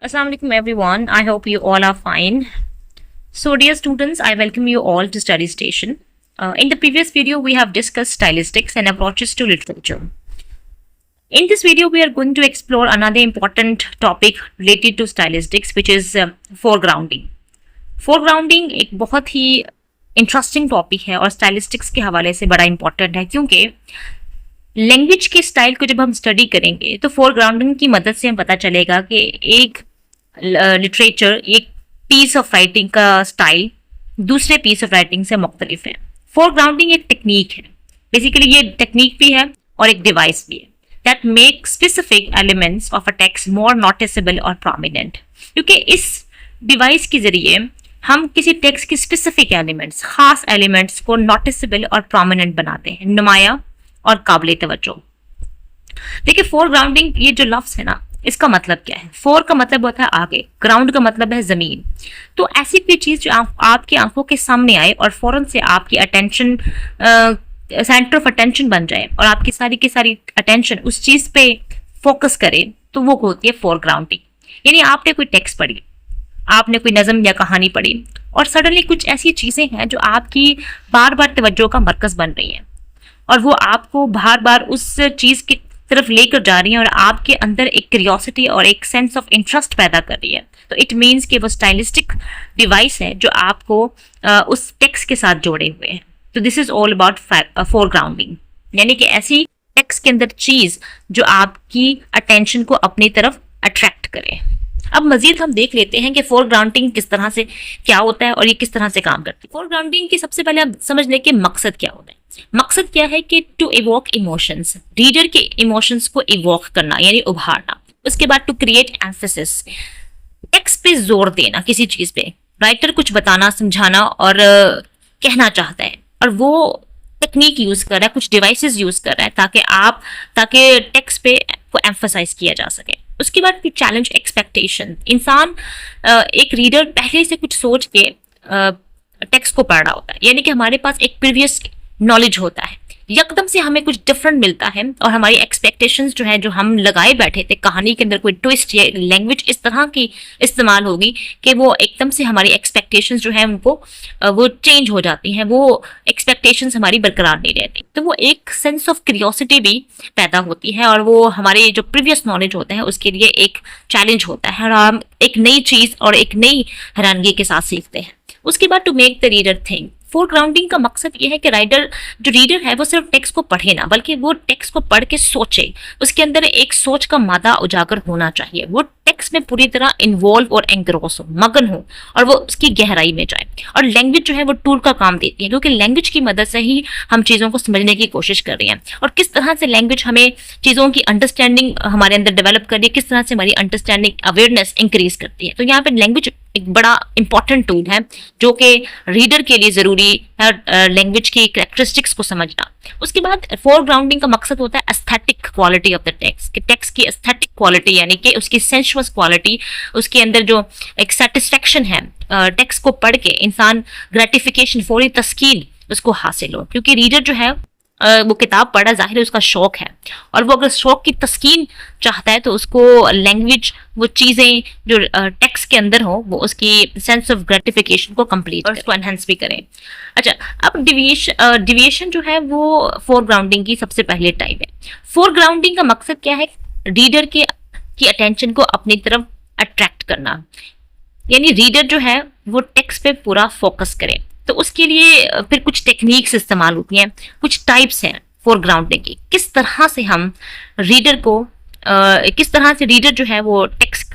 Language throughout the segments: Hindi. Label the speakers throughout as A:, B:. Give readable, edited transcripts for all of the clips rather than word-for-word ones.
A: Assalamualaikum everyone. I hope you all are fine. So dear students, I welcome you all to Study Station. In the previous video, we have discussed stylistics and approaches to literature. In this video, we are going to explore another important topic related to stylistics, which is foregrounding. Foregrounding एक बहुत ही इंटरेस्टिंग टॉपिक है और स्टाइलिस्टिक्स के हवाले से बड़ा इंपॉर्टेंट है, क्योंकि लैंग्वेज के स्टाइल को जब हम स्टडी करेंगे तो फोरग्राउंडिंग की मदद से हम पता चलेगा कि एक लिटरेचर, एक पीस ऑफ राइटिंग का स्टाइल दूसरे पीस ऑफ राइटिंग से मुख्तलिफ है। फोरग्राउंडिंग एक टेक्निक है, बेसिकली ये टेक्निक भी है और एक डिवाइस भी है that make specific elements of a text more noticeable और प्रोमिनेंट। क्योंकि इस डिवाइस के जरिए हम किसी टेक्स्ट के स्पेसिफिक एलिमेंट्स, खास एलिमेंट्स को नोटिसेबल और प्रोमिनेंट बनाते हैं, नुमाया और काबिल तवज्जो। देखिए, फोरग्राउंडिंग ये जो लफ्ज है ना, इसका मतलब क्या है? फोर का मतलब होता है आगे, ग्राउंड का मतलब है जमीन। तो ऐसी कोई चीज जो आपकी आंखों के सामने आए और फौरन से आपकी अटेंशन, सेंटर ऑफ अटेंशन बन जाए और आपकी सारी की सारी अटेंशन उस चीज पे फोकस करे, तो वो होती है फोरग्राउंडिंग। यानी आपने कोई टेक्स्ट पढ़ी, आपने कोई नज़म या कहानी पढ़ी और सडनली कुछ ऐसी चीजें हैं जो आपकी बार बार तवज्जो का मरकज बन रही हैं और वो आपको बार बार उस चीज की तरफ लेकर जा रही है और आपके अंदर एक क्यूरियोसिटी और एक सेंस ऑफ इंटरेस्ट पैदा कर रही है। तो इट मीन्स कि वो स्टाइलिस्टिक डिवाइस है जो आपको उस टेक्स्ट के साथ जोड़े हुए हैं। तो दिस इज ऑल अबाउट फोरग्राउंडिंग, यानी कि ऐसी टेक्स्ट के अंदर चीज जो आपकी अटेंशन को अपनी तरफ अट्रैक्ट करे। अब मजीद हम देख लेते हैं कि फोरग्राउंडिंग किस तरह से क्या होता है और ये किस तरह से काम करती है। फोरग्राउंडिंग की सबसे पहले आप समझ लें कि मकसद क्या होता है। मकसद क्या है कि टू इवोक इमोशंस, रीडर के इमोशंस को इवोक करना यानी उभारना। उसके बाद टू क्रिएट एम्फेसिस, टेक्स्ट पे जोर देना किसी चीज पे। राइटर कुछ बताना, समझाना और कहना चाहता है और वो टेक्निक यूज कर रहा है, कुछ डिवाइसेस यूज कर रहा है ताकि टेक्स्ट पे को एम्फसाइज किया जा सके। उसके बाद फिर चैलेंज एक्सपेक्टेशन। इंसान, एक रीडर पहले से कुछ सोच के टेक्स्ट को पढ़ रहा होता है, यानी कि हमारे पास एक प्रीवियस नॉलेज होता है, यकदम से हमें कुछ डिफरेंट मिलता है और हमारी एक्सपेक्टेशंस जो है, जो हम लगाए बैठे थे कहानी के अंदर, कोई ट्विस्ट या लैंग्वेज इस तरह की इस्तेमाल होगी कि वो एकदम से हमारी एक्सपेक्टेशंस जो है उनको वो चेंज हो जाती हैं, वो एक्सपेक्टेशंस हमारी बरकरार नहीं रहती। तो वो एक सेंस ऑफ क्यूरियोसिटी भी पैदा होती है और वो हमारे जो प्रीवियस नॉलेज होता है उसके लिए एक चैलेंज होता है और हम एक नई चीज और एक नई हैरानगी के साथ सीखते हैं। उसके बाद to make the reader think. Foregrounding का मकसद ये है कि जो रीडर है वो सिर्फ टेक्स्ट को पढ़े ना, बल्कि वो टेक्स्ट को पढ़ के सोचे। उसके अंदर एक सोच का मादा उजागर होना चाहिए, वो टेक्स्ट में पूरी तरह इन्वॉल्व और एंग्रोस हो, मगन हो और वो उसकी गहराई में जाए। और लैंग्वेज जो है वो टूल का काम देती है, क्योंकि लैंग्वेज की मदद से ही हम चीज़ों को समझने की कोशिश कर रहे हैं और किस तरह से लैंग्वेज हमें चीज़ों की अंडरस्टैंडिंग हमारे अंदर डेवलप कर रही है, किस तरह से हमारी अंडरस्टैंडिंग अवेयरनेस इंक्रीज करती है। तो यहाँ पे लैंग्वेज एक बड़ा इंपॉर्टेंट टूल है जो कि रीडर के लिए जरूरी है, लैंग्वेज की कैरेक्टरिस्टिक्स को समझना। उसके बाद फोरग्राउंडिंग का मकसद होता है aesthetic quality of the text, कि टेक्स्ट की एस्थेटिक क्वालिटी यानी कि उसकी सेंसुअस क्वालिटी, उसके अंदर जो एक सेटिस्फेक्शन है, टेक्स्ट को पढ़ के इंसान ग्रेटिफिकेशन, फौरी तस्कीन उसको हासिल हो। क्योंकि रीडर जो है वो किताब पढ़ा, जाहिर है उसका शौक है और वो अगर शौक की तस्कीन चाहता है तो उसको लैंग्वेज, वो चीज़ें जो टेक्स्ट के अंदर हो, वो उसकी सेंस ऑफ ग्रेटिफिकेशन को कंप्लीट और उसको एनहेंस भी करें। अच्छा, अब डिविएशन जो है वो फोरग्राउंडिंग की सबसे पहले टाइप है। फोरग्राउंडिंग का मकसद क्या है? रीडर की अटेंशन को अपनी तरफ अट्रैक्ट करना, यानी रीडर जो है वो टेक्स्ट पे पूरा फोकस करे। तो उसके लिए फिर कुछ टेक्निक्स इस्तेमाल होती हैं, कुछ टाइप्स हैं फोरग्राउंडिंग की। किस तरह से हम रीडर को किस तरह से रीडर जो है वो टेक्स्ट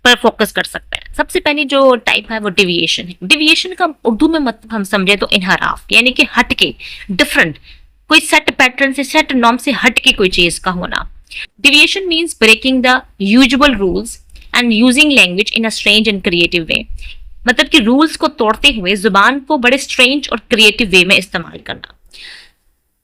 A: पर फोकस कर सकता है। सबसे पहली जो टाइप है वो डिविएशन है। डिविएशन का उर्दू में मतलब हम समझे तो इनहराफ, यानी कि हटके, डिफरेंट, कोई सेट पैटर्न से, सेट नॉर्म से हटके कोई चीज का होना। Deviation means breaking the usual rules and using language in a strange and creative way, मतलब कि रूल्स को तोड़ते हुए जुबान को बड़े स्ट्रेंज और क्रिएटिव वे में इस्तेमाल करना।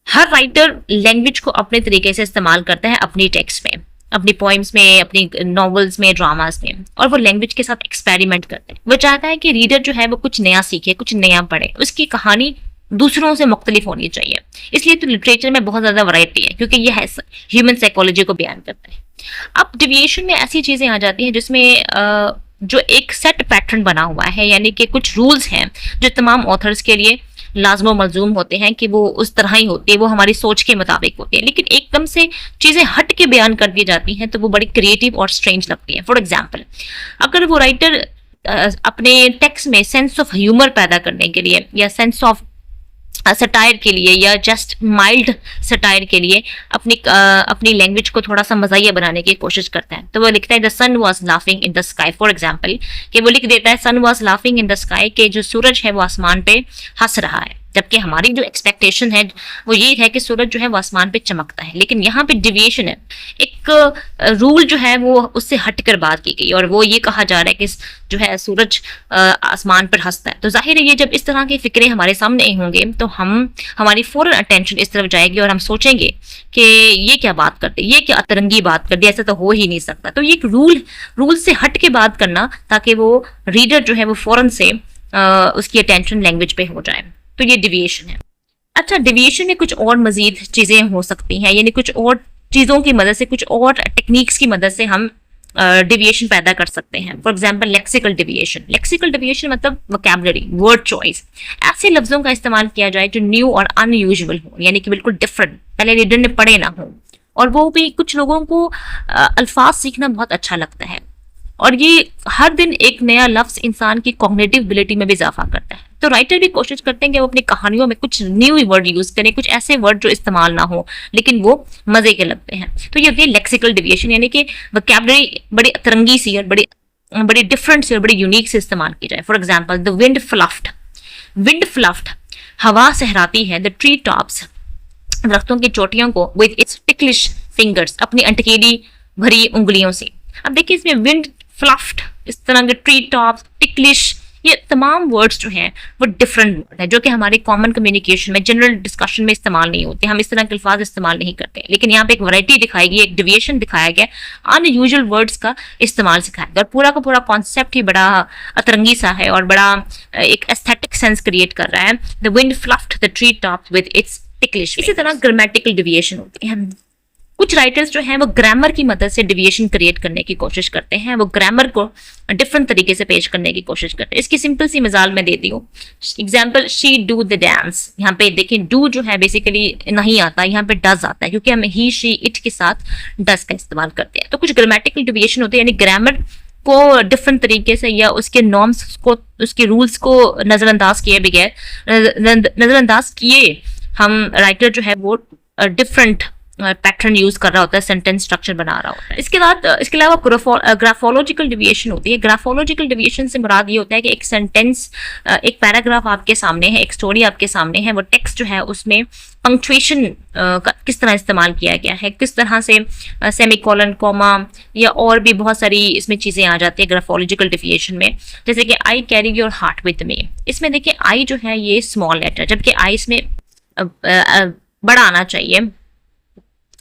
A: हर राइटर लैंग्वेज को अपने तरीके से इस्तेमाल करता है अपनी टेक्स्ट में, अपनी पोइम्स में, अपनी नॉवेल्स में, ड्रामास में, और वो लैंग्वेज के साथ एक्सपेरिमेंट करते हैं। वो चाहता है कि रीडर जो है वो कुछ नया सीखे, कुछ नया पढ़े, उसकी कहानी दूसरों से मुख्तलिफ होनी चाहिए। इसलिए तो लिटरेचर में बहुत ज़्यादा वैरायटी है, क्योंकि ये है ह्यूमन साइकोलॉजी को बयान करता है। अब डिविएशन में ऐसी चीज़ें आ जाती हैं जिसमें जो एक सेट पैटर्न बना हुआ है, यानी कि कुछ रूल्स हैं जो तमाम ऑथर्स के लिए लाजम मलजूम होते हैं कि वो उस तरह ही होती है, वो हमारी सोच के मुताबिक होती है, लेकिन एकदम से चीज़ें हट के बयान कर दी जाती हैं तो वो बड़ी क्रिएटिव और स्ट्रेंज लगती हैं। फॉर एग्जाम्पल, अगर वो राइटर अपने टेक्स्ट में सेंस ऑफ ह्यूमर पैदा करने के लिए या सेंस ऑफ सटायर के लिए या जस्ट माइल्ड सटायर के लिए अपनी लैंग्वेज को थोड़ा सा मज़ाहिया बनाने की कोशिश करता है, तो वो लिखता है the sun was laughing in the sky. For example, कि वो लिख देता है sun was laughing in the sky, के जो सूरज है वो आसमान पे हंस रहा है, जबकि हमारी जो एक्सपेक्टेशन है वो ये है कि सूरज जो है वो आसमान पे चमकता है। लेकिन यहाँ पे डिविएशन है, एक रूल जो है वो उससे हटकर बात की गई और वो ये कहा जा रहा है कि जो है सूरज आसमान पर हंसता है। तो जाहिर है ये जब इस तरह के फिक्रे हमारे सामने होंगे तो हमारी फौरन अटेंशन इस तरफ जाएगी और हम सोचेंगे कि ये क्या बात करते, ये क्या अतरंगी बात कर दी, ऐसा तो हो ही नहीं सकता। तो ये एक रूल से हट के बात करना, ताकि वो रीडर जो है वो फौरन से उसकी अटेंशन लैंग्वेज पे हो जाए, तो ये डिविएशन है। अच्छा, डिविएशन में कुछ और मजीद चीज़ें हो सकती हैं, यानी कुछ और चीज़ों की मदद से, कुछ और टेक्निक्स की मदद से हम डिविएशन पैदा कर सकते हैं। For example, lexical deviation. Lexical deviation मतलब वोकैबुलरी, वर्ड चॉइस, ऐसे लफ्जों का इस्तेमाल किया जाए जो न्यू और अनयूजुअल हो, यानी कि बिल्कुल डिफरेंट, पहले रीडर ने पढ़े ना हो, और वो भी कुछ लोगों को अल्फाज सीखना बहुत अच्छा लगता है, और ये हर दिन एक नया लफ्ज इंसान की कॉग्निटिव एबिलिटी में भी इजाफा करता है। तो राइटर भी कोशिश करते हैं कि वो अपनी कहानियों में कुछ न्यू वर्ड यूज करें, कुछ ऐसे वर्ड जो इस्तेमाल ना हो लेकिन वो मजे के लगते हैं। तो ये होती है लेक्सिकल डिविएशन, यानी कि वोकैबुलरी बड़ी अतरंगी सी और बड़ी डिफरेंट सी और बड़ी यूनिक से इस्तेमाल की जाए। For example, the wind fluffed. Wind fluffed, हवा सहराती है, द ट्री टॉप्स, दरख्तों की चोटियों को, विद इट्स टिकलिश फिंगर्स, अपनी अटकेली भरी उंगलियों से। अब देखिए इसमें विंड फ्लफ्ड, इस तरह के ट्री टॉप, टिकलिश, ये तमाम वर्ड्स जो हैं वो डिफरेंट वर्ड है, जो कि हमारे कॉमन कम्युनिकेशन में, जनरल डिस्कशन में इस्तेमाल नहीं होते, हम इस तरह के अल्फाज इस्तेमाल नहीं करते। लेकिन यहाँ पे एक वैरायटी दिखाई गई, एक डिविएशन दिखाया गया, अनयूजुअल वर्ड्स का इस्तेमाल सिखाया गया, और पूरा का पूरा कॉन्सेप्ट ही बड़ा अतरंगी सा है और बड़ा एक एस्थेटिक सेंस क्रिएट कर रहा है। The wind fluffed the tree top with its ticklish. इसी तरह ग्रामेटिकल डिविएशन होती है। कुछ राइटर्स जो हैं वो ग्रामर की मदद से डिविएशन क्रिएट करने की कोशिश करते हैं, वो ग्रामर को डिफरेंट तरीके से पेश करने की कोशिश करते हैं। इसकी सिंपल सी मिसाल मैं देती हूँ। Example, she do the dance. यहाँ पे देखें, डू जो है बेसिकली नहीं आता, यहाँ पे डज आता है, क्योंकि हम ही, शी, इट के साथ डज का इस्तेमाल करते हैं। तो कुछ ग्रामेटिकल डिविएशन होते हैं, यानी ग्रामर को डिफरेंट तरीके से या उसके नॉर्म्स को, उसके रूल्स को नजरअंदाज किए बगैर, नजरअंदाज किए हम राइटर जो है वो डिफरेंट पैटर्न यूज कर रहा होता है, सेंटेंस स्ट्रक्चर बना रहा होता है। इसके अलावा ग्राफोलॉजिकल डिविएशन होती है। ग्राफोलॉजिकल डिविएशन से मुराद ये होता है कि एक सेंटेंस, एक पैराग्राफ आपके सामने है, एक स्टोरी आपके सामने है, वो टेक्स्ट जो है उसमें पंक्चुएशन का किस तरह इस्तेमाल किया गया है, किस तरह से सेमीकोलन, कॉमा या और भी बहुत सारी इसमें चीज़ें आ जाती है ग्राफोलॉजिकल डिविएशन में। जैसे कि I carry your heart with me, इसमें देखिए आई जो है ये स्मॉल लेटर, जबकि आई इसमें बड़ा आना चाहिए,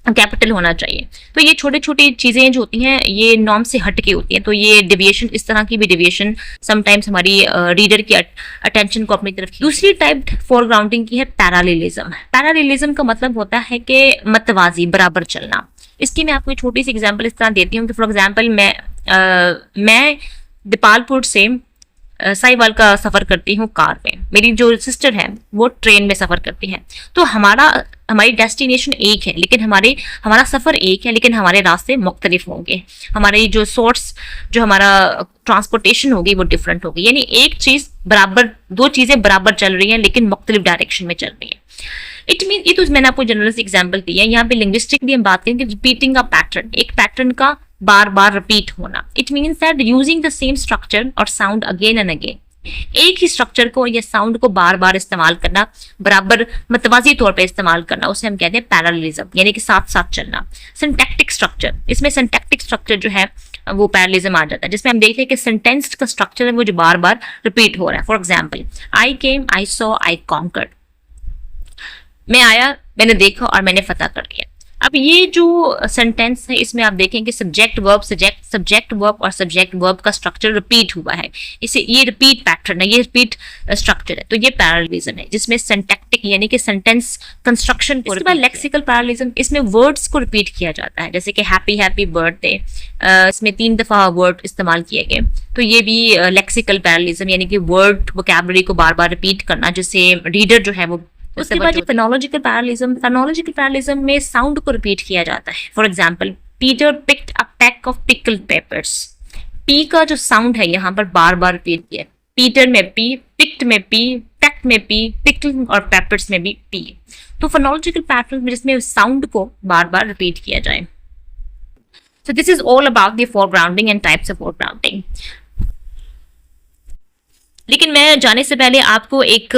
A: कैपिटल होना चाहिए। तो ये छोटी छोटी चीजें जो होती हैं ये नॉर्म से हट के होती हैं। तो ये डिविएशन, इस तरह की भी डिविएशन समटाइम्स हमारी रीडर की अटेंशन को अपनी तरफ। दूसरी टाइप फोरग्राउंडिंग की है पैरालेलिज्म। पैरालेलिज्म का मतलब होता है कि मतवाजी, बराबर चलना। इसकी मैं आपको एक छोटी सी एग्जांपल इस तरह देती हूँ कि फॉर एग्जांपल मैं दीपालपुर से साहिवाल का सफर करती हूँ कार में, मेरी जो सिस्टर है वो ट्रेन में सफर करती है। तो हमारी डेस्टिनेशन एक है, लेकिन हमारा सफर एक है, लेकिन हमारे रास्ते मुख्तलिफ होंगे। हमारी जो सोर्स, जो हमारा ट्रांसपोर्टेशन होगी वो डिफरेंट होगी। यानी एक चीज बराबर, दो चीजें बराबर चल रही हैं लेकिन मुख्तलिफ डायरेक्शन में चल रही है। इट मीन, ये तो मैंने आपको जनरल से एग्जाम्पल दी है। यहाँ पे लिंग्विस्टिकली हम बात करें कि रिपीटिंग अ पैटर्न, एक पैटर्न का बार बार रिपीट होना। It means that using the same structure और साउंड अगेन एंड अगेन, एक ही स्ट्रक्चर को या साउंड को बार बार इस्तेमाल करना, बराबर मतवाजी तौर पे इस्तेमाल करना, उसे हम कहते हैं पैरेललिज्म, यानी कि साथ साथ चलना। सिंटैक्टिक स्ट्रक्चर, इसमें सिंटैक्टिक स्ट्रक्चर जो है वो पैरेललिज्म आ जाता है, जिसमें हम देखते हैं कि सेंटेंस का स्ट्रक्चर है वो जो बार बार रिपीट हो रहा है। For example, I came, I saw, I conquered. मैं आया, मैंने देखा और मैंने फतह कर लिया। अब ये जो सेंटेंस है इसमें आप देखें कि सब्जेक्ट वर्ब और सब्जेक्ट वर्ब का स्ट्रक्चर रिपीट हुआ है। इसे ये रिपीट पैटर्न है, ये रिपीट स्ट्रक्चर है, तो ये पैरेललिज्म है जिसमें सिंटैक्टिक यानी कि सेंटेंस कंस्ट्रक्शन को। इसके बाद लेक्सिकल पैरेललिज्म, इसमें वर्ड्स को रिपीट किया जाता है, जैसे कि हैप्पी बर्थडे, इसमें 3 दफा वर्ड इस्तेमाल किए गए, तो ये भी लेक्सिकल पैरेललिज्म यानी कि वर्ड वोकैबुलरी को बार बार रिपीट करना जिससे रीडर जो है वो। उसके बाद फेनोलॉजिकल पैरेललिज्म में साउंड को रिपीट किया जाता है। For example, Peter picked a pack of pickled papers. P का जो साउंड है यहाँ पर बार बार रिपीट किया, पीटर में पी, पिक्ड में पी, पैक्ड में पी, पिकल और पेपर्स में भी पी। तो फोनोलॉजिकल पैटर्न में जिसमें साउंड को बार बार रिपीट किया जाए। So this is all about the foregrounding and types of foregrounding. लेकिन मैं जाने से पहले आपको एक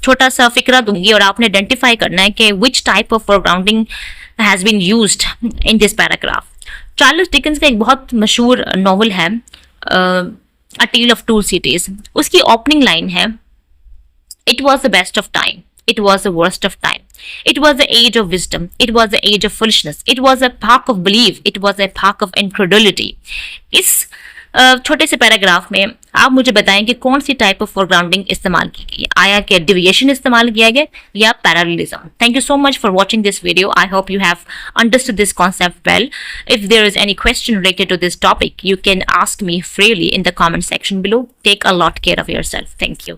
A: छोटा सा फिक्रा दूंगी और आपने आइडेंटिफाई करना है कि which type of foregrounding has been used in this paragraph. Charles Dickens का एक बहुत मशहूर नॉवल है A Tale of Two Cities. उसकी ओपनिंग लाइन है, It was the best of time. It was the worst of time. It was the age of wisdom. It was the age of foolishness. It was a epoch of belief. It was a epoch of incredulity. इस छोटे से पैराग्राफ में आप मुझे बताएं कि कौन सी टाइप ऑफ फोरग्राउंडिंग इस्तेमाल की गई, आया कि डिविएशन इस्तेमाल किया गया या parallelism. Thank you so much for watching this video. I hope you have understood this concept well. If there is any question related to this topic, you can ask me freely in the comment section below. Take a lot care of yourself. Thank you.